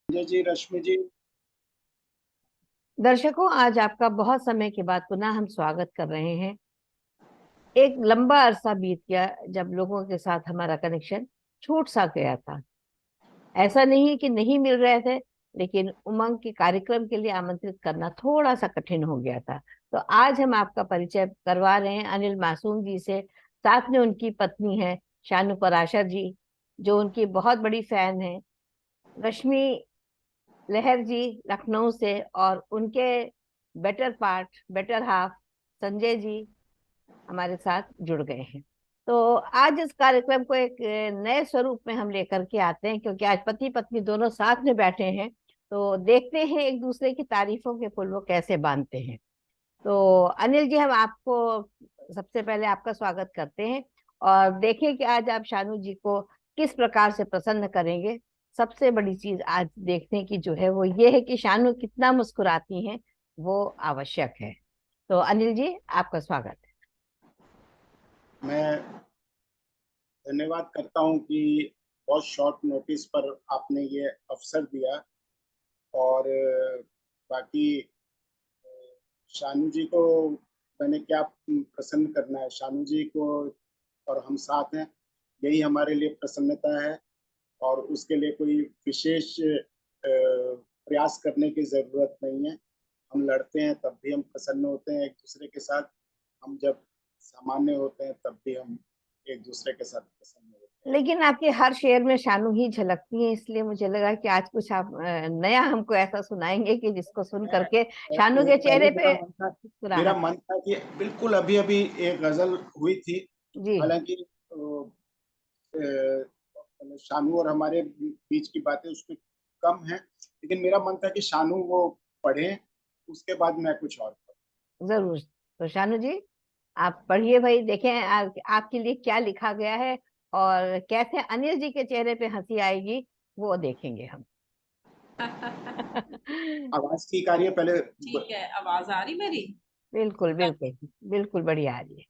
संजय जी, रश्मि जी। दर्शकों, आज आपका बहुत समय के बाद पुनः हम स्वागत कर रहे हैं। एक लंबा अरसा बीत गया जब लोगों के साथ हमारा कनेक्शन छूट सा गया था। ऐसा नहीं कि नहीं मिल रहे थे, लेकिन उमंग के कार्यक्रम के लिए आमंत्रित करना थोड़ा सा कठिन हो गया था। तो आज हम आपका परिचय करवा रहे हैं अनिल मासूम जी से। साथ में उनकी पत्नी है शानू पराशर जी, जो उनकी बहुत बड़ी फैन है। रश्मि लहर जी लखनऊ से, और उनके better part, better half Sanjay ji हमारे साथ जुड़ गए हैं। तो आज इस कार्यक्रम को एक नए स्वरूप में हम लेकर के आते हैं, क्योंकि आज पति पत्नी दोनों साथ में बैठे हैं। तो देखते हैं एक दूसरे की तारीफों के पुल वो कैसे बांधते हैं। तो अनिल जी, हम आपको सबसे पहले आपका स्वागत करते हैं और देखें कि आज आप शानू जी को किस प्रकार से प्रसन्न करेंगे। सबसे बड़ी चीज आज देखने की जो है वो ये है कि शानू कितना मुस्कुराती हैं, वो आवश्यक है। तो अनिल जी, आपका स्वागत है। मैं धन्यवाद करता हूं कि बहुत शॉर्ट नोटिस पर आपने ये अवसर दिया। और बाकी शानू जी को मैंने क्या प्रसन्न करना है। शानू जी को और हम साथ हैं, यही हमारे लिए प्रसन्नता है। और उसके लिए कोई विशेष प्रयास करने की जरूरत नहीं है। हम लड़ते हैं तब भी हम प्रसन्न होते हैं एक दूसरे के साथ। हम जब सामान्य होते हैं तब भी हम एक दूसरे के साथ प्रसन्न होते हैं। लेकिन आपके हर शेर में शानू ही झलकती है, इसलिए मुझे लगा कि आज कुछ आप नया हमको ऐसा सुनाएंगे कि जिसको सुन करके शानू के चेहरे पहले पे मेरा मुस्कुराहट। मन था कि बिल्कुल अभी अभी एक गजल हुई थी। जी। हालांकि शानू और हमारे बीच की बातें उसमें कम है, लेकिन मेरा मन था कि शानू वो पढ़े, उसके बाद मैं कुछ और पढ़ूं। जरूर। तो शानू जी, आप पढ़िए भाई, देखें आपके लिए क्या लिखा गया है और कैसे अनिल जी के चेहरे पे हंसी आएगी, वो देखेंगे हम। आवाज ठीक आ रही है पहले? ठीक है, आवाज आ रही मेरी? बिल्कुल बिल्कुल। बिल्कुल बढ़िया आ रही है।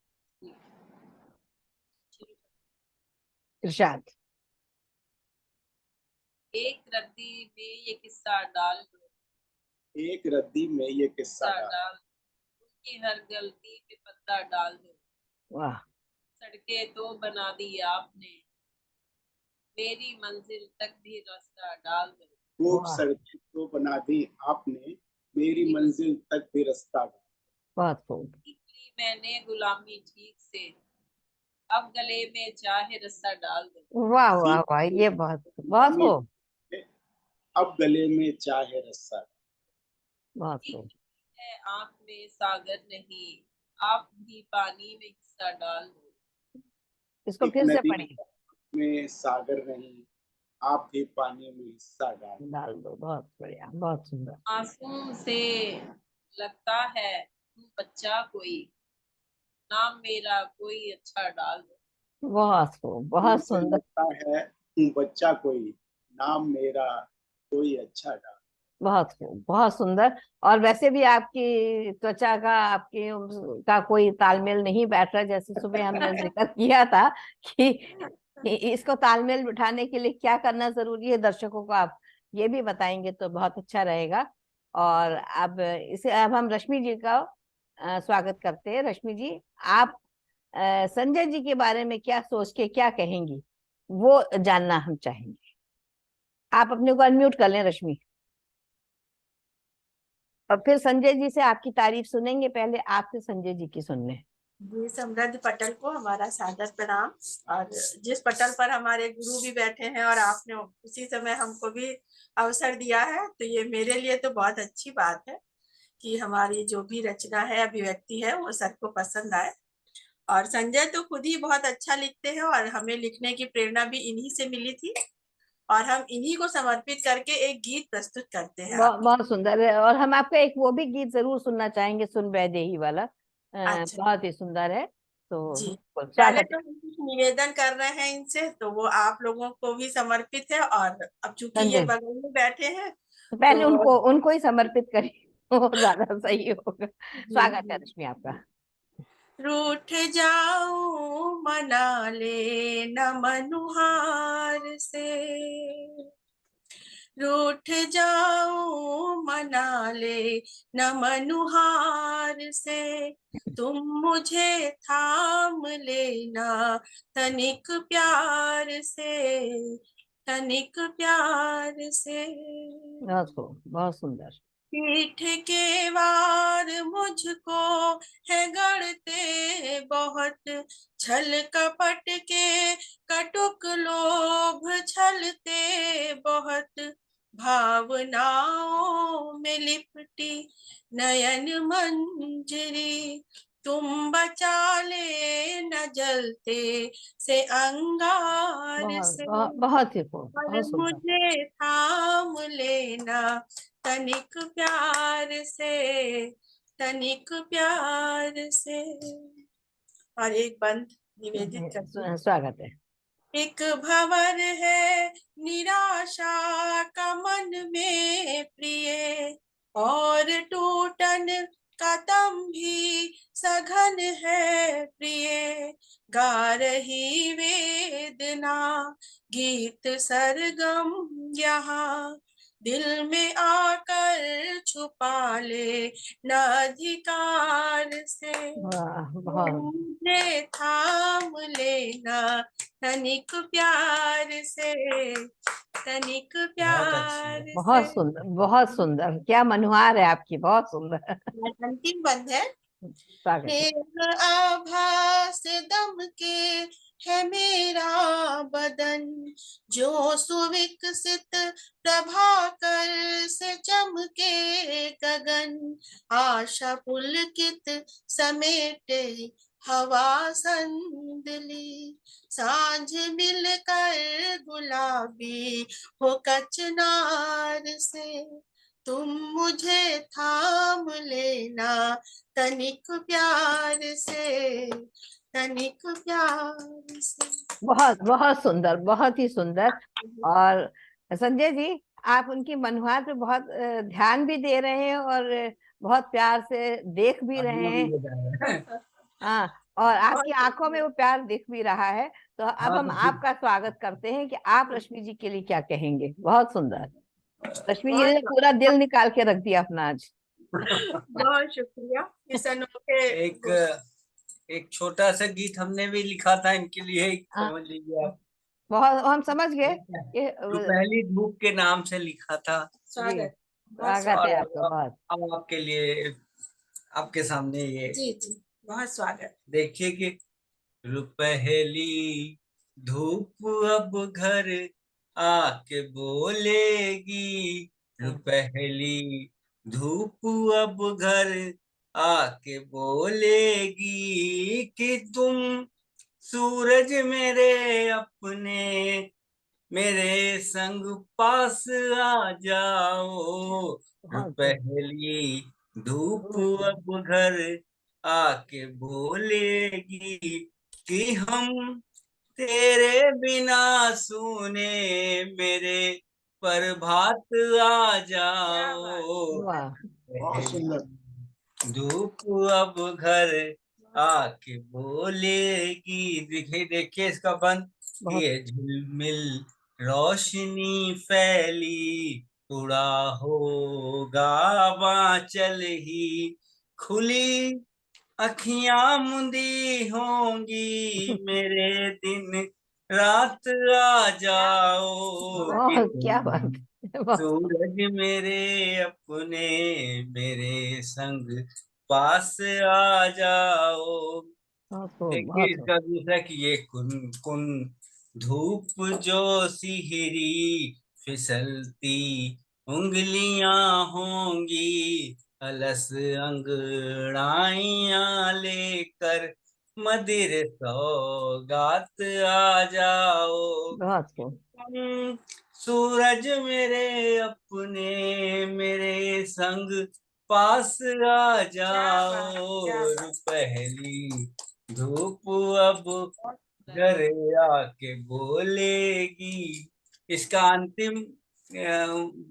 इरशाद। एक रद्दी में ये किस्सा डाल दो, एक रद्दी में ये किस्सा किस्सा डाल। डाल दो, उनकी हर गलती पे पत्ता डाल दो। वाह। सड़कें तो बना दी आपने, मेरी मंजिल तक भी रास्ता डाल दो। खूब वाह। सड़कें तो बना दी आपने, मेरी मंजिल तक भी रास्ता डाल। बहुत खूब। निकली मैंने गुलामी ठीक से, अब गले में चाहे रस्सा डाल दो। वाह वाह सीख वाह, के ये बहुत बहुत गुलामी खूब। में, अब गले में चाहे रस्सा। बहुत ठीक खूब। है, आंख में सागर नहीं, आप भी पानी में हिस्सा डाल दो। इसको एक फिर से नदी पढ़िए। में सागर नहीं, आप भी पानी में हिस्सा डाल। डाल दो, बहुत बढ़िया, बहुत सुंदर। मासूम से लगता है तू बच्चा कोई, नाम मेरा कोई अच्छा डाल दो। बहुत खूब, बहुत उनसे सुंदर। लगता है तू बच्चा कोई, नाम मेरा कोई अच्छा डाल। बहुत खूब, बहुत सुंदर। और वैसे भी आपकी त्वचा का, आपकी का कोई तालमेल नहीं बैठ रहा, जैसे सुबह हमने जिक्र किया था कि इसको तालमेल बिठाने के लिए क्या करना जरूरी है, दर्शकों को आप ये भी बताएंगे तो बहुत अच्छा रहेगा। और अब हम रश्मि जी का स्वागत करते हैं। रश्मि जी, आप संजय जी के बारे में क्या सोच के क्या कहेंगी, वो जानना हम चाहेंगे। आप अपने को अनम्यूट कर लें रश्मि, और फिर संजय जी से आपकी तारीफ सुनेंगे। पहले आपसे संजय जी की सुन लें। जी, समृद्ध पटल को हमारा सादर प्रणाम। और जिस पटल पर हमारे गुरु भी बैठे हैं और आपने उसी समय हमको भी अवसर दिया है, तो ये मेरे लिए तो बहुत अच्छी बात है कि हमारी जो भी रचना है, अभिव्यक्ति है, वो सबको पसंद आए। और संजय तो खुद ही बहुत अच्छा लिखते हैं और हमें लिखने की प्रेरणा भी इन्हीं से मिली थी, और हम इन्हीं को समर्पित करके एक गीत प्रस्तुत करते हैं बहुत आपके। बहुत सुंदर है, और हम आपका एक वो भी गीत जरूर सुनना चाहेंगे, सुन वैदेही वाला। अच्छा बहुत ही सुंदर है। तो जी, बिल्कुल पहले स्वागत है। तो हम कुछ निवेदन कर रहे हैं इनसे, तो वो आप लोगों को भी समर्पित है। और अब चूंकि ये संजय, बगल में बैठे हैं तो पहले तो उनको उनको ही समर्पित करिए, वो ज्यादा सही होगा। जी स्वागत है जी रश्मि आपका। रूठ जाऊं मना ले न मनुहार से, रूठ जाऊं मना ले न मनुहार से, तुम मुझे थाम लेना तनिक प्यार से, तनिक प्यार से। बहुत सुंदर। पीठ के वार मुझको है गढ़ते बहुत, छल कपट के कटुक लोभ छलते बहुत, भावनाओं में लिपटी नयन मंजरी, तुम बचा ले न जलते से अंगार से, बहुत ही खूब, और बहुत सुंदर। मुझे थाम लेना तनिक प्यार से, तनिक प्यार से। और एक बंद निवेदित करती। स्वागत है। एक भंवर है निराशा का मन में प्रिय, और टूटन का दम भी सघन है प्रिय, गा रही वेदना गीत सरगम यहाँ, दिल में आकर छुपा ले न अधिकार से, मुझे थाम लेना तनिक प्यार से, तनिक प्यार से। बहुत सुंदर, बहुत सुंदर। क्या मनुहार है आपकी, बहुत सुंदर। अंतिम बंद है। स्वागत है। एक आभास दम के है मेरा बदन, जो सुविकसित प्रभाकर से चमके गगन, आशा पुलकित समेटे हवा संदली, सांझ मिलकर गुलाबी हो कचनार से, तुम मुझे थाम लेना तनिक प्यार से, तनिक प्यार से। बहुत बहुत सुंदर, बहुत ही सुंदर। और संजय जी, आप उनकी मनुहार पे बहुत ध्यान भी दे रहे हैं और बहुत प्यार से देख भी रहे हैं। हाँ, और आपकी आंखों में वो प्यार दिख भी रहा है। तो अब हम आपका स्वागत करते हैं कि आप रश्मि जी के लिए क्या कहेंगे। बहुत सुंदर। रश्मि जी ने पूरा दिल निकाल के रख दिया अपना आज। बहुत शुक्रिया इस अनोखे। एक छोटा सा गीत हमने भी लिखा था इनके लिए, समझ लीजिए आप। बहुत हम समझ गए कि पहली धूप के नाम से लिखा था। स्वागत, स्वागत है आपका। बहुत अब आपके लिए, आपके सामने ये जी जी, बहुत स्वागत। देखिए कि पहली धूप अब घर आके बोलेगी, पहली धूप अब घर आके बोलेगी कि तुम सूरज मेरे अपने मेरे संग पास आ जाओ, पहली धूप अब घर आके बोलेगी कि हम तेरे बिना सुने मेरे प्रभात आ जाओ, धूप अब घर आके बोलेगी। देखिए देखिए इसका बंद, ये झिलमिल रोशनी फैली, उड़ा होगा बांचल ही, खुली अखियां मुंदी होंगी, मेरे दिन रात आ जाओ, क्या बात। सूरज मेरे अपने मेरे संग पास आ जाओ। देखिए इसका दूसरा कि ये कुन कुन धूप जो सिहरी फिसलती उंगलियां होंगी, अलस अंगड़ाइयां लेकर मदिर सौगात आ जाओ, सूरज मेरे अपने मेरे संग पास आ जाओ, पहली धूप अब घर आके बोलेगी। इसका अंतिम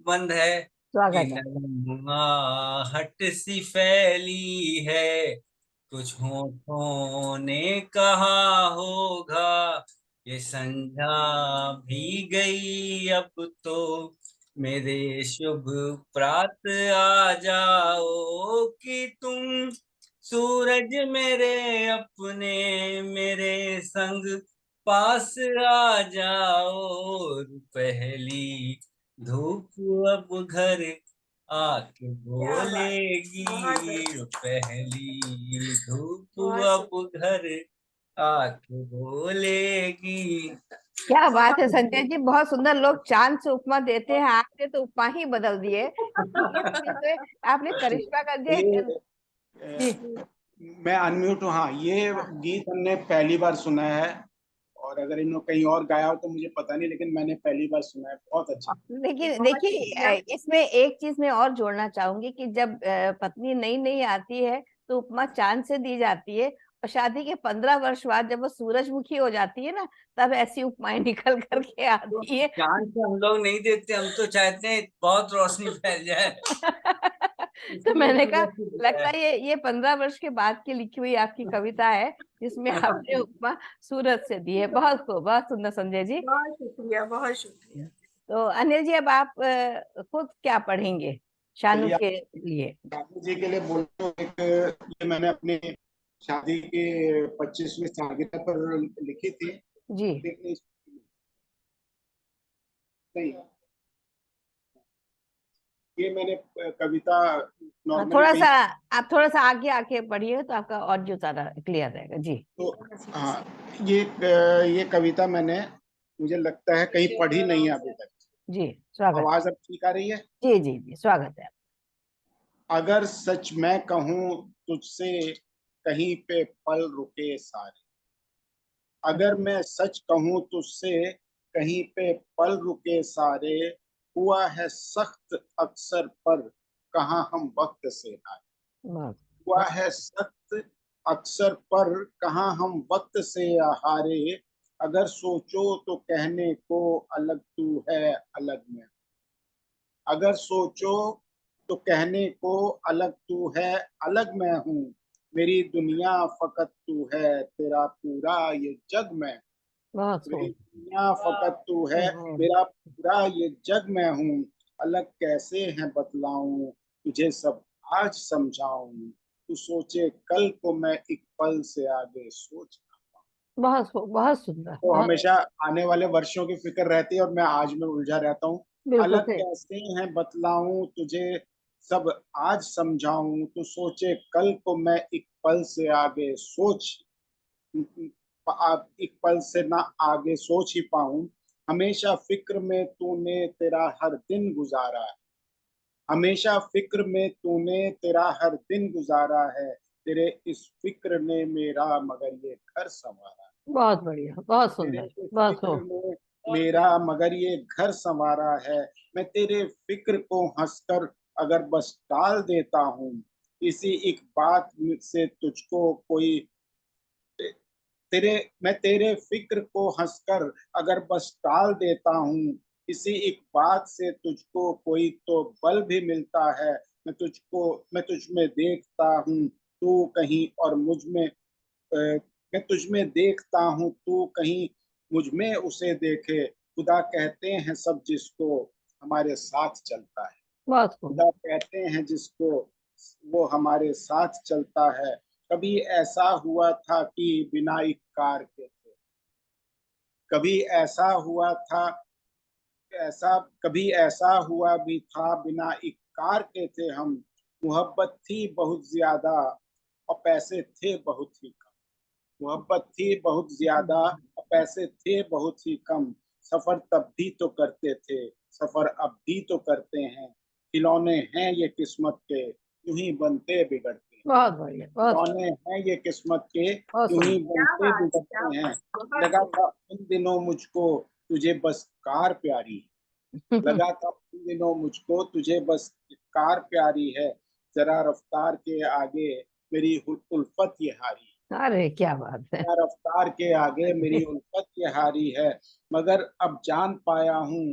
बंद है कि हट सी फैली है, कुछ होठों ने कहा होगा, ये संध्या भी गई अब तो मेरे शुभ प्रात आ जाओ कि तुम सूरज मेरे अपने मेरे संग पास आ जाओ। पहली धूप अब घर आके बोलेगी, बहुत बढ़िया। पहली धूप बहुत अब घर आके बोलेगी। क्या बात है बहुत संजय जी, बहुत सुंदर। लोग चांद से उपमा देते हैं, आपने तो उपमा ही बदल दिए। ये तो आपने करिश्मा कर दिया। ये जी मैं अनम्यूट हूँ। हाँ, ये गीत हमने पहली बार सुना है, और अगर इन्होंने कहीं और गाया हो तो मुझे पता नहीं, लेकिन मैंने पहली बार सुना है। बहुत अच्छा। लेकिन बहुत देखिए, शुक्रिया। इसमें एक चीज मैं और जोड़ना चाहूंगी कि जब पत्नी नई नई आती है तो उपमा चांद से दी जाती है, और शादी के 15 वर्ष बाद जब वो सूरजमुखी हो जाती है ना, तब ऐसी उपमाएं निकल करके तो आती है। चांद से हम लोग नहीं देते, हम तो चाहते हैं बहुत रोशनी फैल जाए, तो इसलिए मैंने कहा, सूरज को दिया लगता है। है ये 15 वर्ष के बाद की लिखी हुई आपकी कविता है, जिसमें आपने उपमा सूरज से दी है। बहुत खूब, बहुत सुंदर संजय जी। बहुत शुक्रिया, बहुत शुक्रिया। तो अनिल जी, अब आप खुद क्या पढ़ेंगे शानू चलिए, के लिए? शादी जी के लिए बोलते एक, ये मैंने अपनी शादी के 25वीं सालगिरह पर लिखी थी। जी देखिए, नहीं, ये मैंने कविता नॉर्मली थोड़ा कहीं, सा, आप थोड़ा सा आगे आके पढ़िए तो आपका ऑडियो सारा क्लियर रहेगा जी। तो हाँ, ये कविता मैंने, मुझे लगता है कहीं पढ़ी नहीं है अभी तक। जी स्वागत। आवाज अब ठीक आ रही है? जी जी जी स्वागत है। अगर सच मैं कहूँ तुझसे, कहीं पे पल रुके सारे। अगर मैं सच कहूँ तुझसे, कहीं पे पल रुके सारे। हुआ है सख्त अक्सर पर, कहाँ हम वक्त से हारे। बहुत हुआ बहुत- है सख्त अक्सर पर, कहाँ हम वक्त से हारे। अगर सोचो तो कहने को अलग तू है, अलग मैं। अगर सोचो तो कहने को अलग तू है, अलग मैं हूँ। मेरी दुनिया फकत तू है, तेरा पूरा ये जग मैं। बहुत मेरी खूब। दुनिया फकत तू है, मेरा पूरा ये जग मैं हूँ। अलग कैसे है बतलाऊं, तुझे सब आज समझाऊं। तू सोचे कल को, मैं एक पल से आगे सोच। बहुत खूब, बहुत सुंदर, तो बहुत। हमेशा आने वाले वर्षों की फिक्र रहती है, और मैं आज में उलझा रहता हूँ। बिल्कुल अलग सही। कैसे हैं बतलाऊं तुझे, सब आज समझाऊं। तू सोचे कल को, मैं एक पल से आगे सोच, एक पल से ना आगे सोच ही पाऊं। हमेशा फिक्र में तूने तेरा हर दिन गुजारा है। हमेशा फिक्र में तूने तेरा हर दिन गुजारा है। तेरे इस फिक्र ने मेरा मगर ये घर संवारा है। बहुत बढ़िया, बहुत तेरे सुंदर, इस बहुत फिक्र खूब। ने मेरा मगर ये घर संवारा है। मैं तेरे फिक्र को हंसकर अगर बस टाल देता हूँ, इसी एक बात से तुझको कोई, तेरे मैं तेरे फिक्र को हंसकर अगर बस टाल देता हूँ, इसी एक बात से तुझको कोई तो बल भी मिलता है। मैं तुझ में देखता हूँ, तू कहीं और मुझ में, मैं तुझ में देखता हूँ, तू कहीं मुझ में उसे देखे। खुदा कहते हैं सब जिसको, हमारे साथ चलता है। बहुत खूब। खुदा कहते हैं जिसको, वो हमारे साथ चलता है। कभी ऐसा हुआ था कि बिना एक कार के थे। कभी ऐसा हुआ था, ऐसा कभी ऐसा हुआ भी था, बिना एक कार के थे हम। मोहब्बत थी बहुत ज्यादा, और पैसे थे बहुत ही कम। मोहब्बत थी बहुत ज्यादा, और पैसे थे बहुत ही कम। सफर तब भी तो करते थे, सफर अब भी तो करते हैं। खिलौने हैं ये किस्मत के, यूं ही बनते बिगड़ते हैं। बहुत बढ़िया, बहुत खिलौने हैं ये किस्मत के, बहुत यूं ही सुंदर। क्या बनते बात, क्या बिगड़ते हैं। बात, बहुत लगा खूब। था उन दिनों मुझको, तुझे बस कार प्यारी है। लगा था उन दिनों मुझको, तुझे बस कार प्यारी है। जरा रफ्तार के आगे मेरी उल्फत ये हारी है। अरे क्या बात है। जरा रफ्तार के आगे मेरी उल्फत ये हारी है। मगर अब जान पाया हूँ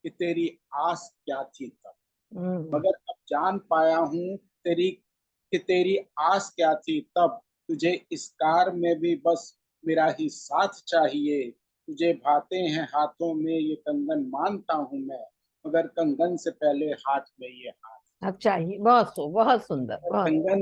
कि तेरी आस क्या थी तब। हम्म, मगर अब जान पाया हूँ तेरी आस क्या थी तब। तुझे इस कार में भी बस मेरा ही साथ चाहिए। तुझे भाते हैं हाथों में ये कंगन, मानता हूँ मैं। मगर कंगन से पहले हाथ में ये हाथ। अच्छा, ये बहुत सुंदर, बहुत कंगन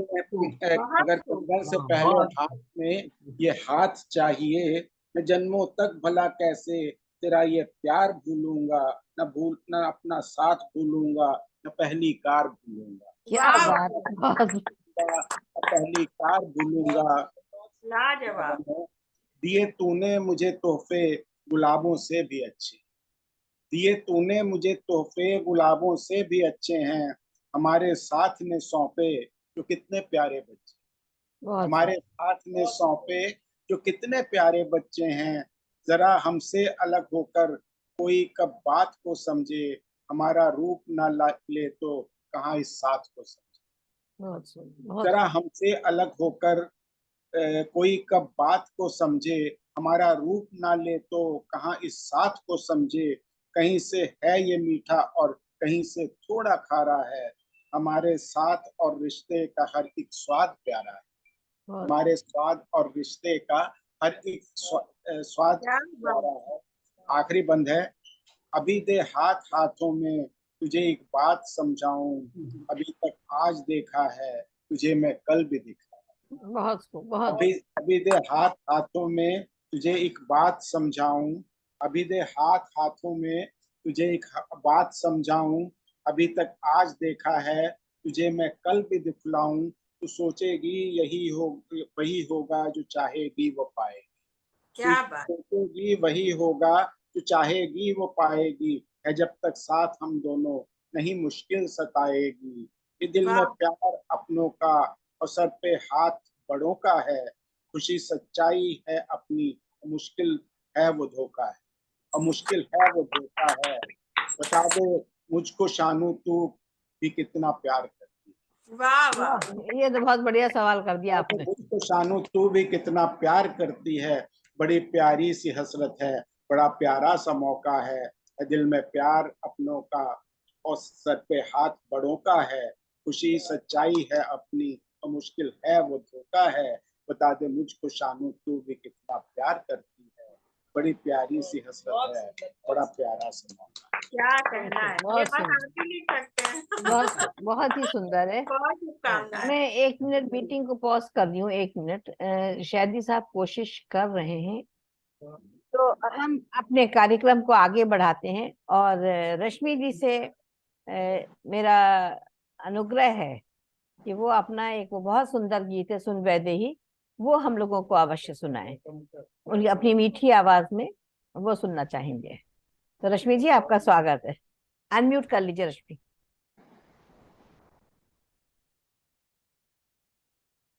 मगर कंगन से पहले हाथ में ये हाथ चाहिए। मैं जन्मों तक भला कैसे तेरा ये प्यार भूलूंगा, न अपना साथ भूलूंगा, न पहली कार भूलूंगा। क्या बात है, बहुत पहली कार भूलूंगा। लाजवाब। दिए तूने मुझे तोहफे गुलाबों से भी अच्छे, दिए तूने मुझे तोहफे गुलाबों से भी अच्छे हैं, हमारे साथ ने सौंपे जो कितने प्यारे बच्चे, बहुत हमारे साथ में सौंपे जो कितने प्यारे बच्चे हैं। जरा हमसे अलग होकर कोई कब बात को समझे, हमारा रूप न ले तो कहाँ इस साथ को समझे। बहुत सुंदर, बहुत जरा हमसे अलग होकर कोई कब बात को समझे, हमारा रूप ना ले तो कहाँ इस साथ को समझे। कहीं से है ये मीठा और कहीं से थोड़ा खारा है, हमारे साथ और रिश्ते का हर एक स्वाद प्यारा है, बहुत हमारे स्वाद और रिश्ते का हर एक स्वाद प्यारा है। आखिरी बंद है। अभी दे हाथ हाथों में तुझे एक बात समझाऊं, अभी तक आज देखा है तुझे मैं कल भी दिखा। बहुत अभी दे हाथ हाथों में तुझे एक बात समझाऊं, अभी दे हाथ हाथों में तुझे एक बात समझाऊं, अभी तक आज देखा है तुझे मैं कल भी दिखलाऊं। तू सोचेगी यही हो वही होगा जो चाहेगी वो पाएगी, क्या बात। सोचेगी वही होगा जो चाहेगी वो पाएगी, है जब तक साथ हम दोनों नहीं मुश्किल सताएगी। ये दिल में वाह। प्यार अपनों का और सर पे हाथ बड़ों का है, खुशी सच्चाई है अपनी, मुश्किल है वो धोखा है, और मुश्किल है वो धोखा है। बता दे मुझको शानू तू भी कितना प्यार करती है। वाह वाह। ये तो बहुत बढ़िया सवाल कर दिया बता दे आपने। मुझको शानू तू भी कितना प्यार करती है, बड़ी प्यारी सी हसरत है, बड़ा प्यारा सा मौका है। दिल में प्यार अपनों का और सर पे हाथ बड़ों का है, खुशी सच्चाई है अपनी और मुश्किल है वो धोखा है। बता दे मुझको शानू तू भी कितना प्यार करती है, बड़ी प्यारी सी हसरत है, बड़ा प्यारा सा मौका। क्या कहना है, ये बहुत बात सुंदर, आप ही लिख सकते हैं। बहुत ही सुंदर है। बहुत शुभकामनाएं। मैं 1 मिनट मीटिंग को पॉज कर रही हूँ, 1 मिनट। शादी साहब कोशिश कर रहे हैं, तो हम अपने कार्यक्रम को आगे बढ़ाते हैं। और रश्मि जी से मेरा अनुग्रह है कि वो अपना एक वो बहुत सुंदर गीत है सुन वैदेही, वो हम लोगों को अवश्य सुनाएं। उनकी अपनी मीठी आवाज में वो सुनना चाहेंगे। तो रश्मि जी, आपका स्वागत है। अनम्यूट कर लीजिए रश्मि।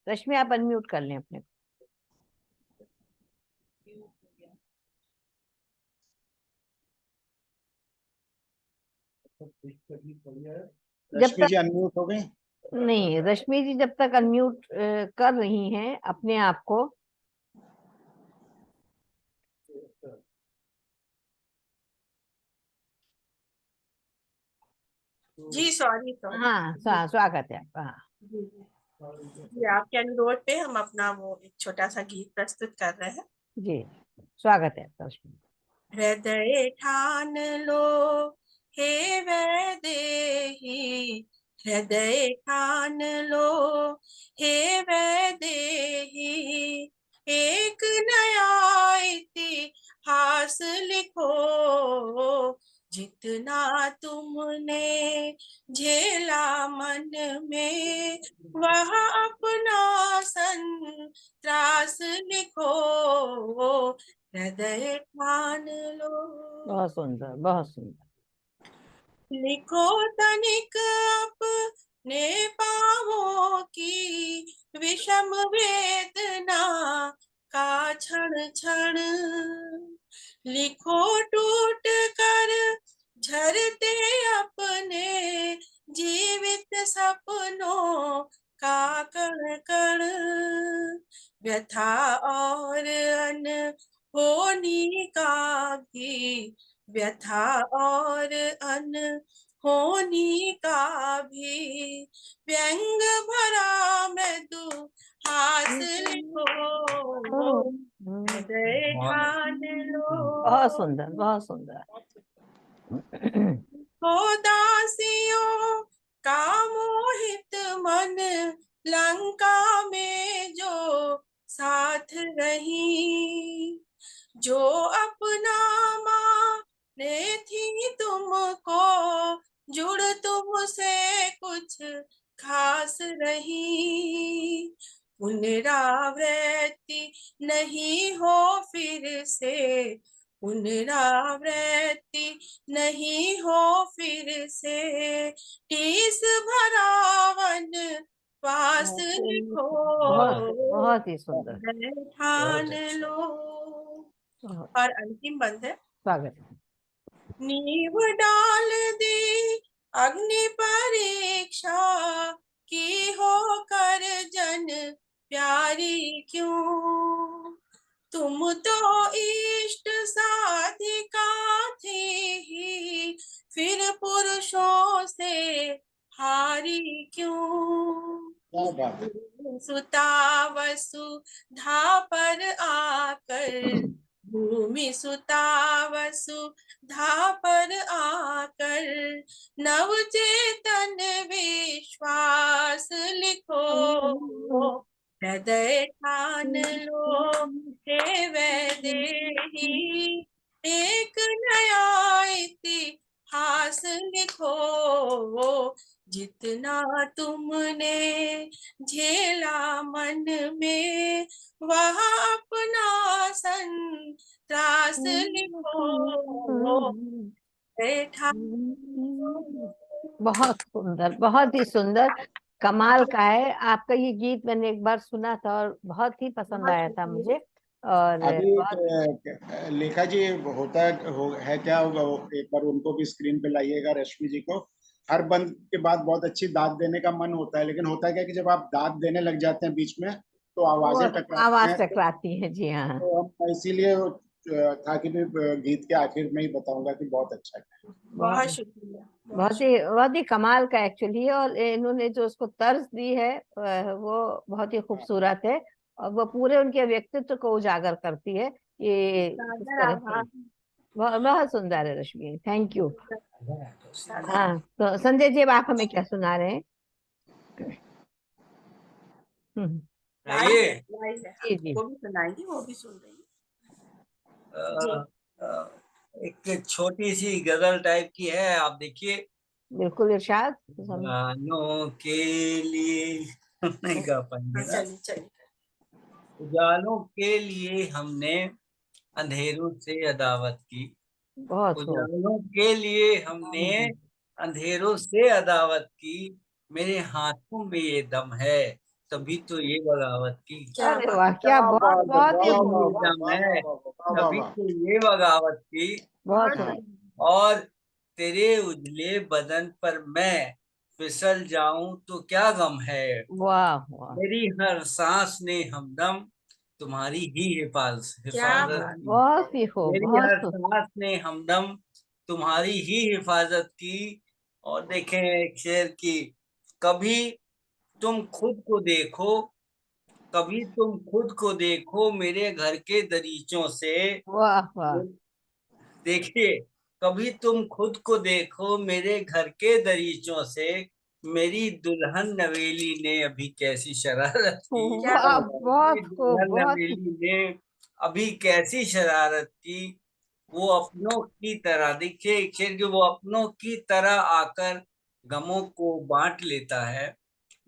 रश्मि, आप अनम्यूट कर लें अपने को। जब रश्मि तक जी अनम्यूट हो गई? नहीं, रश्मि जी जब तक अनम्यूट कर रही हैं अपने आप को। जी सॉरी सॉरी। हाँ, स्वागत है आपका। हाँ जी जी, आपके अनुरोध पे हम अपना वो एक छोटा सा गीत प्रस्तुत कर रहे हैं। जी, स्वागत है आपका रश्मि। हृदय ठान लो हे वैदेही, हृदय ठान लो हे वैदेही, एक नया इतिहास लिखो, जितना तुमने झेला मन में वह अपना संत्रास लिखो, हृदय ठान लो। बहुत सुंदर, बहुत सुंदर। लिखो तनिक अपने पाँवों की विषम वेदना का क्षण क्षण, लिखो टूट कर झरते अपने जीवित सपनों का कण कण, व्यथा और अनहोनी का भी, व्यथा और अनहोनी का भी व्यंग भरा मृदु हास लिखो, हृदय ठान लो। बहुत सुंदर, बहुत सुंदर। हो दासियों का मोहित मन, लंका में जो साथ रही। जो अपना माने थी तुमको, जुड़ तुमसे कुछ खास रही। पुनरावृत्ति नहीं हो फिर से, पुनरावृत्ति नहीं हो फिर से। टीस भरावन पास लिखो, बहुत ही सुंदर, ठान लो। बहुत और अंतिम बंद है। स्वागत। नींव डाल दी अग्नि परीक्षा की, हो कर जन प्यारी क्यों। तुम तो इष्ट साधिका थी ही, फिर पुरुषों से हारी क्यों। क्या बात है। सुता वसुधा पर आकर, भूमि सुता वसुधा पर आकर, नव चेतन विश्वास लिखो, हृदय ठान लो हे वैदेही। एक नया इतिहास लिखो, जितना तुमने झेला मन में, वह अपना संत्रास लिखो, बैठा। बहुत सुंदर, बहुत ही सुंदर, कमाल का है। आपका ये गीत मैंने एक बार सुना था और बहुत ही पसंद आया था मुझे। और अभी बहुत लेखा जी होता है क्या होगा, एक बार उनको भी स्क्रीन पे लाइएगा, रश्मि जी को। हर बंद के बाद बहुत अच्छी दाद देने का मन होता है, लेकिन होता क्या है कि जब आप दाद देने लग जाते हैं बीच में, तो वो आवाजें टकराती आवाज हैं। टकराती है, जी हाँ। तो हम इसीलिए था कि भी गीत के आखिर में ही बताऊंगा कि बहुत अच्छा है। बहुत शुक्रिया। बहुत ही कमाल का एक्चुअली है। और इन्होंने जो उसको तर्ज दी है वो बहुत ही खूबसूरत है, और वो पूरे उनके व्यक्तित्व को उजागर करती है। ये किस सादर तरह से आभार। बहुत सुंदर है रश्मि, थैंक यू। सादर हाँ, तो संजय जी अब आप हमें क्या सुना रहे हैं? हम्म, ये लाइव है, जी जी, वो भी सुनाएंगी, वो भी सुन रही एक छोटी सी गजल टाइप की है, आप देखिए। बिल्कुल इरशाद। उजालों के लिए नहीं गा पाएंगे है। ना। चलिए चलिए। उजालों के लिए हमने अंधेरों से अदावत की, बहुत खूब। उजालों के लिए हमने अंधेरों से अदावत की, मेरे हाथों में ये दम है, तभी तो ये बगावत की। क्या अरे बात। वाह, क्या क्या बहुत बात है, बहुत ही वाह ये वाह खूब, वाह दम वाह है, वाह वाह वाह तभी वाह। तो ये बगावत की। बहुत हाँ, सुंदर। और तेरे उजले बदन पर मैं फिसल जाऊं तो क्या गम है, वाह वाह, मेरी हर सांस ने हमदम तुम्हारी ही क्या हिफाजत बात। की, बहुत ही खूब, मेरी बहुत हर खूब। सांस ने हमदम तुम्हारी ही हिफाजत की। और देखें एक शेर की, कभी तुम खुद को देखो, कभी तुम खुद को देखो मेरे घर के दरीचों से, वाह वाह, देखिए, कभी तुम खुद को देखो मेरे घर के दरीचों से, मेरी दुल्हन नवेली ने अभी कैसी शरारत की, क्या वाह, बात। बहुत मेरी खूब, दुल्हन बहुत ही। नवेली ने अभी कैसी शरारत की। वो अपनों की तरह, देखिए एक शेर, जो वो अपनों की तरह आकर गमों को बांट लेता है,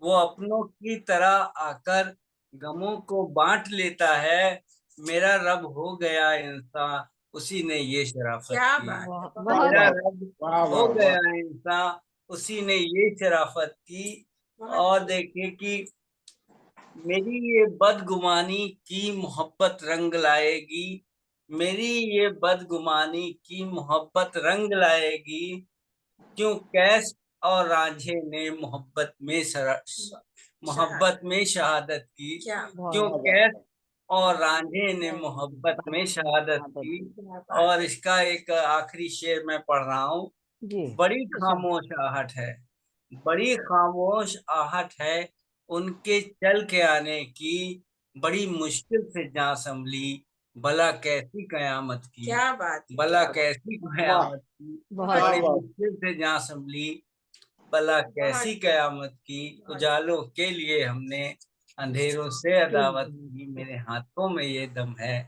वो अपनों की तरह आकर गमों को बांट लेता है, मेरा रब हो गया इंसान, उसी ने ये शराफत क्या की, बात है। क्या बहुत मेरा बात, रब वाह हो वाह वाह। गया इंसान, उसी ने ये शराफत की। बहुत और देखिए कि मेरी ये बदगुमानी की मोहब्बत रंग लाएगी, मेरी ये बदगुमानी की मोहब्बत रंग लाएगी, क्यों कैस और रांझे ने मोहब्बत में शहादत की, क्या क्यों बहुत क्या बात कैस है। और रांझे ने मोहब्बत में शहादत आदत की। की। क्या बात। और इसका एक आखिरी शेर मैं पढ़ रहा हूँ। जी, बड़ी अच्छा, खामोश आहट है, बड़ी खामोश आहट है उनके चल के आने की, बड़ी मुश्किल से जान संभली भला कैसी कयामत की, क्या बात है, भला क्या कैसी कयामत की, बहुत बड़ी वाह। मुश्किल से जहाँ संभली, भला कैसी कयामत की, उजालों के लिए हमने अंधेरों से अदावत की, मेरे हाथों में ये दम है,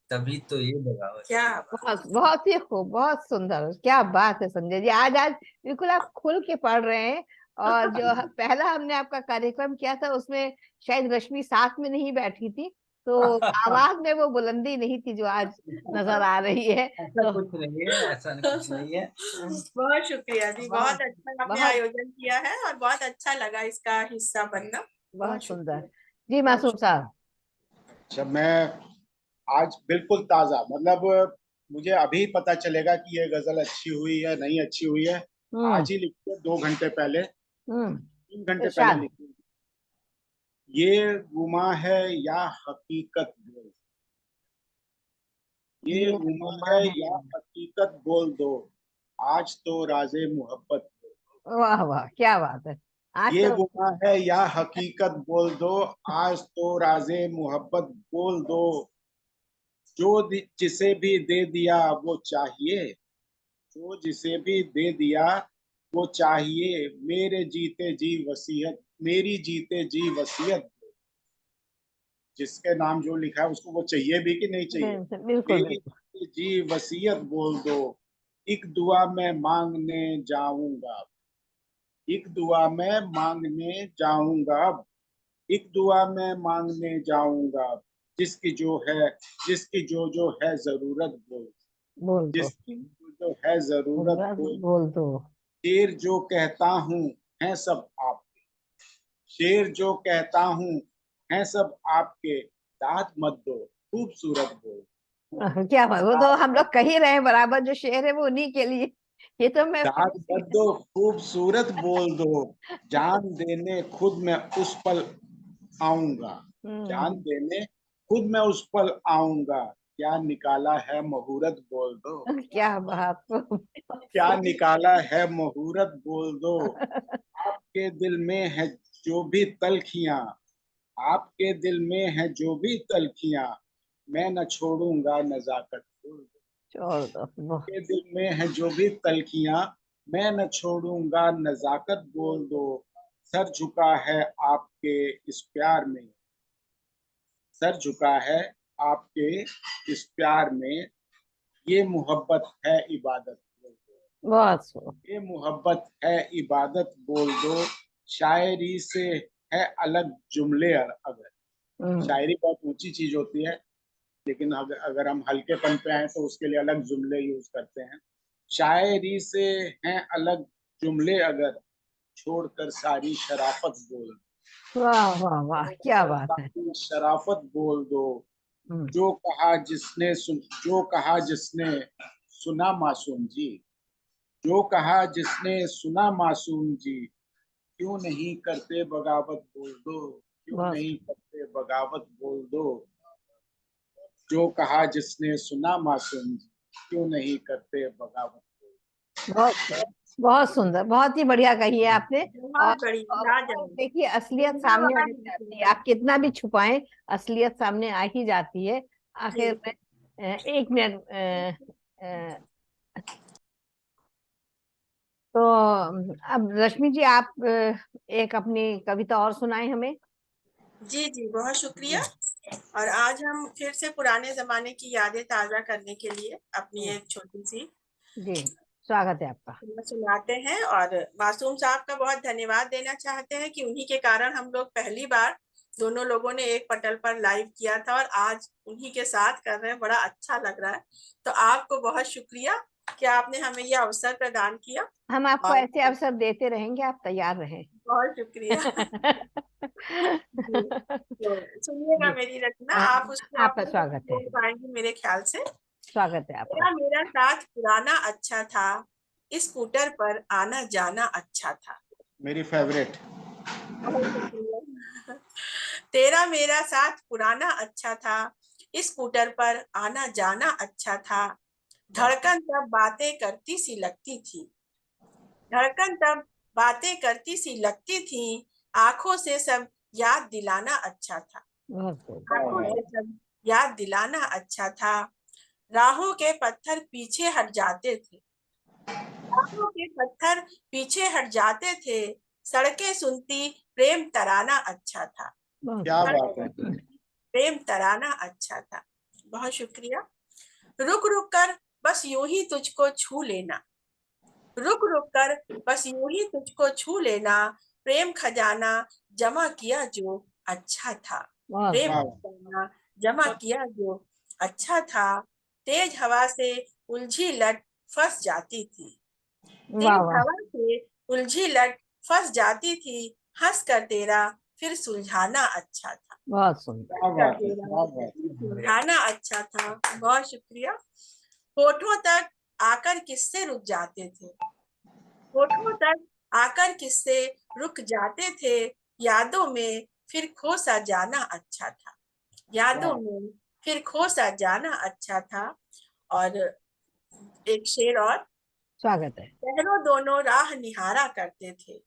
तभी तो ये बगावत। क्या बहुत बहुत ही खूब, बहुत सुंदर, क्या बात है संजय जी। आज आज बिल्कुल आप खुल के पढ़ रहे हैं। और जो पहला हमने आपका कार्यक्रम किया था उसमें शायद रश्मि साथ में नहीं बैठी थी, तो आवाज में वो बुलंदी नहीं थी जो आज नजर आ रही है। ऐसा तो कुछ नहीं है, ऐसा कुछ नहीं है। बहुत शुक्रिया जी, बहुत अच्छा आपने बहुत आयोजन किया है और बहुत अच्छा लगा इसका हिस्सा बनना। बहुत सुंदर। शुक्रिया। जी मासूम साहब। अच्छा, मैं आज बिल्कुल ताजा, मतलब मुझे अभी पता चलेगा कि ये गजल अच्छी हुई है नहीं अच्छी हुई है। हम्म आज ही लिखी है, 2 घंटे पहले, हम्म 3 घंटे पहले इरशाद। लिखी है। ये गुमा है या हकीकत बोल, ये ये गुमा गुमा है है। या हकीकत बोल दो, आज तो राज़े मोहब्बत बोल दो। वाह वाह, क्या बात है। आज ये तो गुमा है या हकीकत बोल दो, आज तो राज़े मोहब्बत बोल दो। जिसे भी दे दिया वो चाहिए, जो जिसे भी दे दिया वो चाहिए, मेरे जीते जी वसीयत, मेरी जीते जी वसीयत। जिसके नाम जो लिखा है उसको वो चाहिए भी कि नहीं चाहिए। बिल्कुल बिल्कुल मेरी बिल्कुल। जीते जी वसीयत बोल दो, एक दुआ मैं मांगने जाऊंगा, एक दुआ मैं मांगने जाऊंगा, एक दुआ मैं मांगने जाऊंगा। जिसकी जो है, जिसकी जो जो है जरूरत बोल, बोल दो। जिसकी जो है जरूरत बोल। बोल दो। शेर जो कहता हूँ है सब आपके, शेर जो कहता हूँ है सब आपके, दाद मत दो खूबसूरत बोल। क्या बात, वो तो दाद हम लोग कह ही रहे हैं बराबर, जो शेर है वो उन्हीं के लिए। ये तो मैं दाद मत दो खूबसूरत बोल दो, जान देने खुद मैं उस पल आऊंगा, जान हम्म। देने खुद मैं उस पल आऊंगा। क्या निकाला है मुहूर्त बोल दो, क्या बात। क्या निकाला है मुहूर्त बोल दो। आपके दिल में है जो भी तलखियां, आपके दिल में है जो भी तलखियां, मैं न छोड़ूंगा नजाकत बोल दो। छोड़ दो आपके दिल में है जो भी तलखियां, मैं न छोड़ूंगा नजाकत बोल दो। सर झुका है आपके इस प्यार में, सर झुका है आपके इस प्यार में, ये मोहब्बत है इबादत बोल दो। बहुत सो। ये मोहब्बत है इबादत बोल दो। शायरी से है अलग जुमले अगर, हम्म। शायरी बहुत ऊंची चीज होती है, लेकिन अगर हम हल्केपन पे आए तो उसके लिए अलग जुमले यूज करते हैं। शायरी से हैं अलग जुमले अगर, छोड़कर सारी शराफत बोल दो, वाह वाह वाह, क्या छोड़कर बात है। सारी शराफत बोल दो। हम्म। जो कहा जिसने सुना मासूम जी, जो कहा जिसने सुना मासूम जी, क्यों नहीं करते बगावत बोल दो, क्यों बहुत नहीं करते बगावत बोल दो। जो कहा जिसने सुना मासूम जी, क्यों नहीं करते बगावत बोल बहुत बहुत सुंदर, बहुत ही बढ़िया कही है आपने। और, बहुत बढ़िया, और लाजवाब। देखिए असलियत सामने आ धन्यवाद ही जाती है, दीजिए। आप कितना भी छुपाएं, असलियत सामने आ ही जाती है जी आखिर में। एक मिनट। अ, तो अब रश्मि जी आप एक अपनी कविता और सुनाएं हमें। जी जी, बहुत शुक्रिया। और आज हम फिर से पुराने जमाने की यादें ताजा करने के लिए अपनी एक छोटी सी जी, स्वागत है आपका। सुनाते हैं। और मासूम साहब का बहुत धन्यवाद देना चाहते हैं कि उन्हीं के कारण हम लोग पहली बार दोनों लोगों ने एक पटल पर लाइव किया था, और आज उन्हीं के साथ कर रहे हैं, बड़ा अच्छा लग रहा है। तो आपको बहुत शुक्रिया कि आपने हमें यह अवसर प्रदान किया। हम आपको और ऐसे अवसर देते रहेंगे, आप तैयार रहें। बहुत शुक्रिया। जी, तो सुनिएगा जी, मेरी रचना, अ, आप उसको आपका अपने स्वागत है। बोल पाएंगे मेरे ख्याल से। स्वागत है आपका। मेरा मेरा साथ पुराना अच्छा था, स्कूटर पर आना जाना अच्छा था। मेरी फेवरेट। बहुत शुक्रिया। तेरा मेरा साथ पुराना अच्छा था, स्कूटर पर आना जाना अच्छा था। धड़कन तब बातें करती सी लगती थी, धड़कन तब बातें करती सी लगती थी। आंखों से सब याद दिलाना अच्छा था, बहुत खूब। आंखों से सब याद दिलाना अच्छा था। राहों के पत्थर पीछे हट जाते थे, राहों के पत्थर पीछे हट जाते थे, सड़कें सुनती प्रेम तराना अच्छा था। क्या बात है। प्रेम तराना अच्छा था। बहुत शुक्रिया। रुक रुक कर बस यूं ही तुझको छू लेना, रुक रुक कर बस यूं ही तुझको छू लेना, प्रेम खजाना जमा किया जो अच्छा था। प्रेम वाह। खजाना जमा किया जो अच्छा था। तेज हवा से उलझी लट फंस जाती थी, वाह तेज वाह हवा से उलझी लट फंस जाती थी, हंस कर तेरा फिर सुलझाना अच्छा था। बहुत सुंदर। क्या बात है, क्या बात है। सुलझाना अच्छा था। बहुत शुक्रिया। होठों तक आकर किससे रुक जाते थे, होठों तक आकर किससे रुक जाते थे, यादों में फिर खो सा जाना अच्छा था, यादों में फिर खो सा जाना अच्छा था। और एक शेर और। स्वागत है। पहरों दोनों राह निहारा करते थे,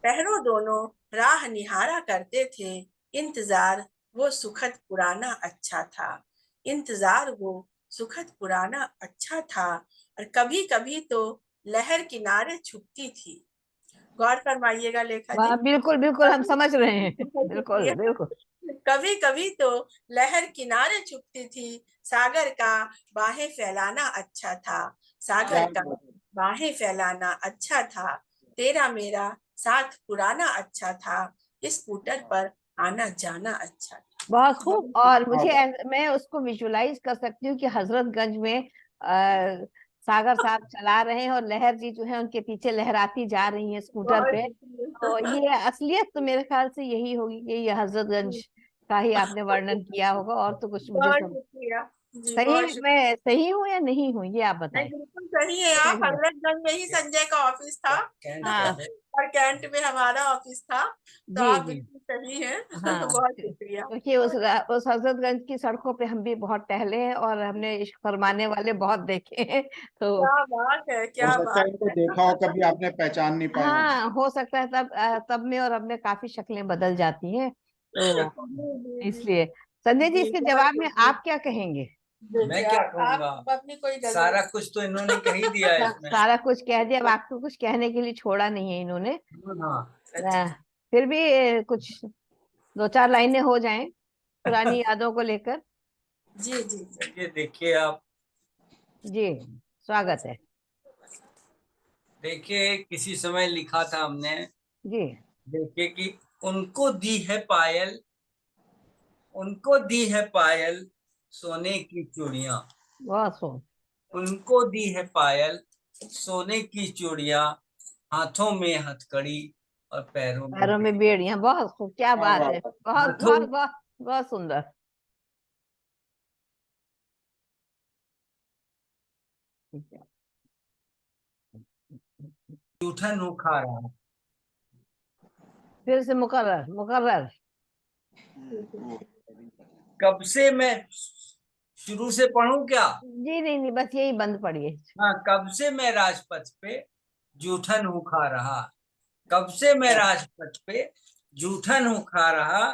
पहरों दोनों राह निहारा करते थे, इंतजार वो सुखद पुराना अच्छा था, इंतजार वो सुखद पुराना अच्छा था। और कभी कभी तो लहर किनारे छुपती थी। गौर फरमाइएगा लेखा जी। वाह, बिल्कुल बिल्कुल हम कभी समझ रहे हैं। बिल्कुल बिल्कुल। कभी कभी तो लहर किनारे छुपती थी, सागर का बाहें फैलाना अच्छा था, सागर क्या का बात है। बाहें फैलाना अच्छा था। तेरा मेरा साथ पुराना अच्छा था, इस स्कूटर पर आना जाना अच्छा था। बहुत खूब। और मुझे वाह। मैं उसको विजुलाइज कर सकती हूँ कि हजरतगंज में सागर साहब चला रहे हैं और लहर जी जो है उनके पीछे लहराती जा रही है स्कूटर बहुत पे। तो ये असलियत तो मेरे ख्याल से यही होगी कि ये हजरतगंज का ही आपने वर्णन किया होगा, और तो कुछ मुझे बहुत सब शुक्रिया जी, सही, बहुत शुक्रिया। मैं सही हूँ या नहीं हूँ ये आप नहीं बताएं। बिल्कुल सही है आप। सही है। हजरतगंज में ही संजय का ऑफिस था हाँ और कैंट में हमारा ऑफिस था, तो जी आप जी। बिल्कुल सही हैं। हाँ बहुत शुक्रिया। क्योंकि उस हजरतगंज की सड़कों पे हम भी बहुत टहले हैं और हमने इश्क फरमाने वाले बहुत देखे हैं। तो क्या बात है, हो क्या सकता है बात इनको है। देखा हो, कभी आपने पहचान नहीं पाए हो। हाँ हो सकता है तब में और अब में काफी शक्लें बदल जाती हैं, तो जी जी जी इसलिए संजय जी जी, इसके बहुत जवाब में शुक्रिया। आप क्या कहेंगे। मैं देखिए क्या आप कहूंगा, अपनी कोई गजल। सारा कुछ तो इन्होंने कह ही दिया है इसमें। सारा कुछ कह दिया, अब आपको कुछ कहने के लिए छोड़ा नहीं है इन्होंने। हाँ, फिर भी कुछ दो चार लाइनें हो जाएं पुरानी यादों को लेकर। जी जी जी चलिए देखिए आप, जी स्वागत है। देखिए किसी समय लिखा था हमने, जी देखिए कि उनको दी है पायल, उनको दी है पायल सोने की चूड़ियां, बहुत सो उनको दी है पायल सोने की चूड़ियां, हाथों में हथकड़ी और पैरों में पैरों में बेड़ियां, बहुत खूब, क्या वाह बात वाह है। वाह। बहुत हाथों बहुत बहुत बहुत सुंदर। जूठन हूँ खा रहा। फिर से मुकर्रर मुकर्रर। कब से मैं, शुरू से पढ़ूं क्या? जी नहीं नहीं, बस यही बंद पड़िए। हाँ, कब से मैं राजपथ पे जूठन हूँ खा रहा, कब से मैं राजपथ पे जूठन हूँ खा रहा,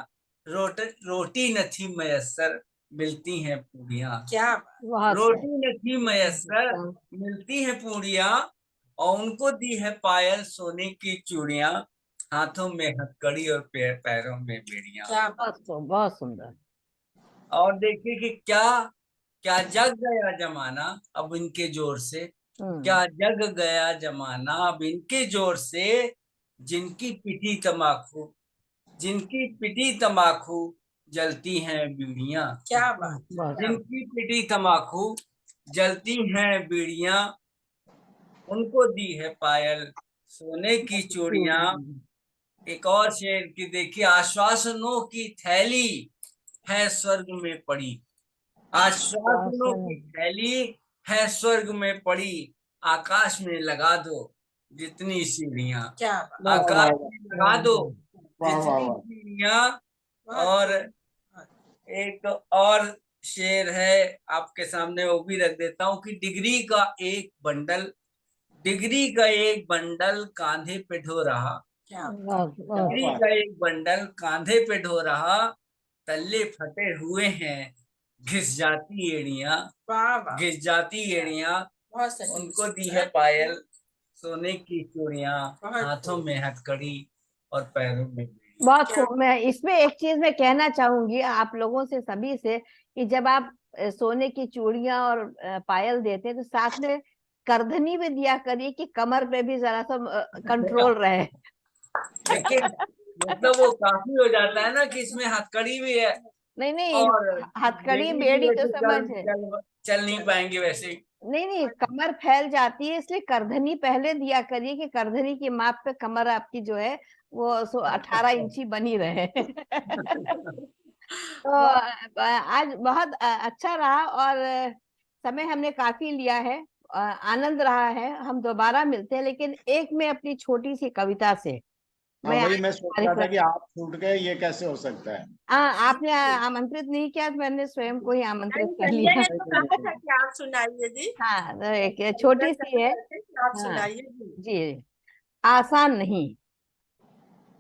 रोटी न थी मयस्सर मिलती हैं पूड़ियाँ, क्या बात। बहुत सही। रोटी न थी मयस्सर मिलती हैं पूड़ियाँ, और उनको दी है पायल सोने की चूड़ियाँ, हाथों में हथकड़ी और पैरों में बेड़ियाँ। क्या बात। बहुत बहुत सुंदर। और देखिए कि क्या क्या जग गया जमाना अब इनके जोर से, क्या जग गया जमाना अब इनके जोर से, जिनकी पिटी तमाकू, जिनकी पिटी तमाकू जलती हैं बीड़ियां, क्या बात। बहुत जिनकी पिटी तमाकू जलती हैं बीड़ियां, उनको दी है पायल सोने की चूड़ियां। एक और शेर की देखिए, आश्वासनों की थैली है स्वर्ग में पड़ी, आश्वासनों की थैली है स्वर्ग में पड़ी, आकाश में लगा दो जितनी सीढ़ियां, क्या बात। वाह आकाश वाह में लगा दो वाह वाह जितनी वाह। सीढ़ियां। बहुत और खूब। एक और शेर है आपके सामने, वो भी रख देता हूँ कि डिग्री का एक बंडल, डिग्री का एक बंडल कांधे पे ढो रहा, क्या बहुत क्या बहुत डिग्री बात। का एक बंडल कांधे पे ढो रहा, तल्ले फटे हुए हैं घिस जाती एड़ियां, वाह वाह, घिस जाती एड़ियां, बहुत सही। उनको दी है पायल, सोने की चूड़ियां, बहुत हाथों में हथकड़ी और पैरों में बेड़ी। बहुत क्या खूब। मैं इसमें एक चीज मैं कहना चाहूंगी आप लोगों से सभी से कि जब आप सोने की चूड़ियां और पायल देते हैं तो साथ में करधनी भी दिया करिए कि कमर पे भी जरा सा कंट्रोल रहे। लेकिन मतलब वो काफी हो जाता है ना कि इसमें हथकड़ी भी है नहीं नहीं, और हथकड़ी बेड़ी भी बेड़ी है तो कि समझ है। चल नहीं पाएंगे वैसे। नहीं नहीं, कमर फैल जाती है, इसलिए करधनी पहले दिया करिए कि करधनी की माप पे कमर आपकी जो है वो 18 इंची बनी रहे। तो आज बहुत अच्छा रहा और समय हमने काफी लिया है, आनंद रहा है। हम दोबारा मिलते हैं, लेकिन एक मैं अपनी छोटी सी कविता से हाँ, मैं वही आज मैं सोच रहा था कार्यक्रम। कि आप छूट गए, ये कैसे हो सकता है। हाँ, आपने आमंत्रित नहीं किया तो मैंने स्वयं को ही आमंत्रित नहीं, कर संजय लिया। ने तो कहा था कि आप सुनाइए जी। हाँ, तो एक संजय छोटी कह सी है। रहे थे कि आप हाँ सुनाइए जी। जी। आसान नहीं,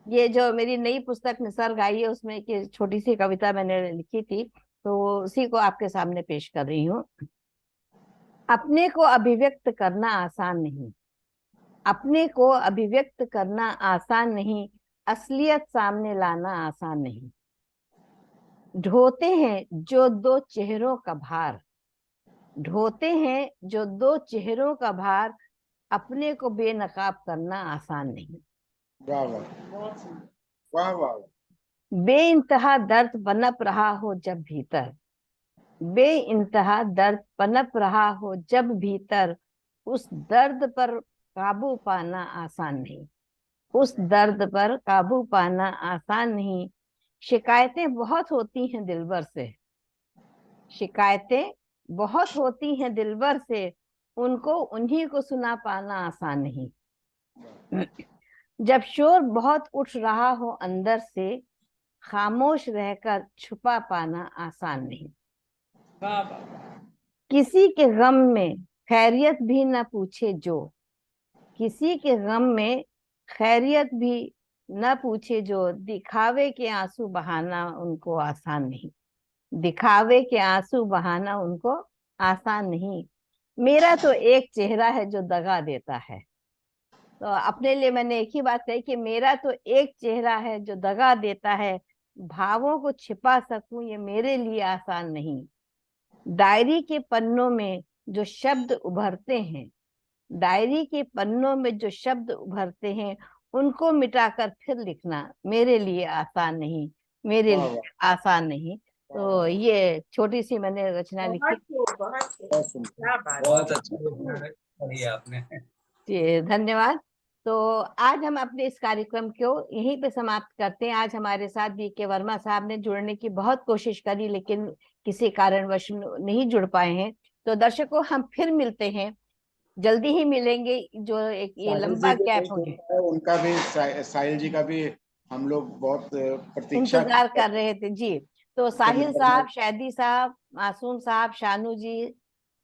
ये जो मेरी नई पुस्तक निसर्ग आई है उसमें एक छोटी सी कविता मैंने लिखी थी, तो उसी को आपके सामने पेश कर रही हूँ। अपने को अभिव्यक्त करना आसान नहीं, अपने को अभिव्यक्त करना आसान नहीं, असलियत सामने लाना आसान नहीं। ढोते हैं जो दो चेहरों का भार, ढोते हैं जो दो चेहरों का भार, अपने को बेनकाब करना आसान नहीं। वाह वाह वाह वाह। बेइंतहा दर्द पनप रहा हो जब भीतर, बेइंतहा दर्द पनप रहा हो जब भीतर, उस दर्द पर काबू पाना आसान नहीं, उस दर्द पर काबू पाना आसान नहीं। शिकायतें बहुत होती हैं दिलबर से, शिकायतें बहुत होती हैं दिलबर से, उनको उन्हीं को सुना पाना आसान नहीं। जब शोर बहुत उठ रहा हो अंदर से, खामोश रहकर छुपा पाना आसान नहीं। वाह वाह, किसी के गम में खैरियत भी न पूछे जो, किसी के गम में खैरियत भी न पूछे जो, दिखावे के आंसू बहाना उनको आसान नहीं, दिखावे के आंसू बहाना उनको आसान नहीं। मेरा तो एक चेहरा है जो दगा देता है, तो अपने लिए मैंने एक ही बात कही कि मेरा तो एक चेहरा है जो दगा देता है, भावों को छिपा सकूं ये मेरे लिए आसान नहीं। डायरी के पन्नों में जो शब्द उभरते हैं, डायरी के पन्नों में जो शब्द उभरते हैं, उनको मिटाकर फिर लिखना मेरे लिए आसान नहीं, मेरे वाह लिए वाह आसान नहीं। वाह तो वाह, ये छोटी सी मैंने रचना लिखी। बहुत खूब, बहुत खूब, बहुत सुंदर। क्या बात। बहुत अच्छा पढ़ी आपने। जी धन्यवाद। तो आज हम अपने इस कार्यक्रम को यहीं पे समाप्त करते हैं। आज हमारे साथ बीके वर्मा साहब ने जुड़ने की बहुत कोशिश करी, लेकिन किसी कारणवश नहीं जुड़ पाए हैं। तो दर्शकों, हम फिर मिलते हैं, जल्दी ही मिलेंगे। जो एक ये साहिल लंबा जी भी गैप नहीं हो जुड़ गया, पाए, उनका भी साहिल जी का भी हम लोग बहुत प्रतीक्षा इंतजार कर रहे थे जी। तो उनका साहिल नंबर साहब, बहुत। शैदी साहब, मासूम साहब, शानू जी,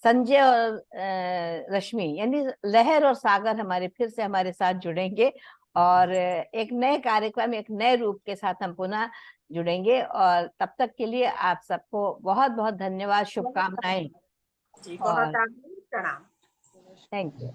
संजय और रश्मि, यानी लहर और सागर हमारे फिर से हमारे साथ जुड़ेंगे और एक नए कार्यक्रम, एक नए रूप के साथ हम पुनः जुड़ेंगे। और तब तक के लिए आप सबको बहुत बहुत धन्यवाद, शुभकामनाएं जी, और बहुत आभार, प्रणाम। Thank you.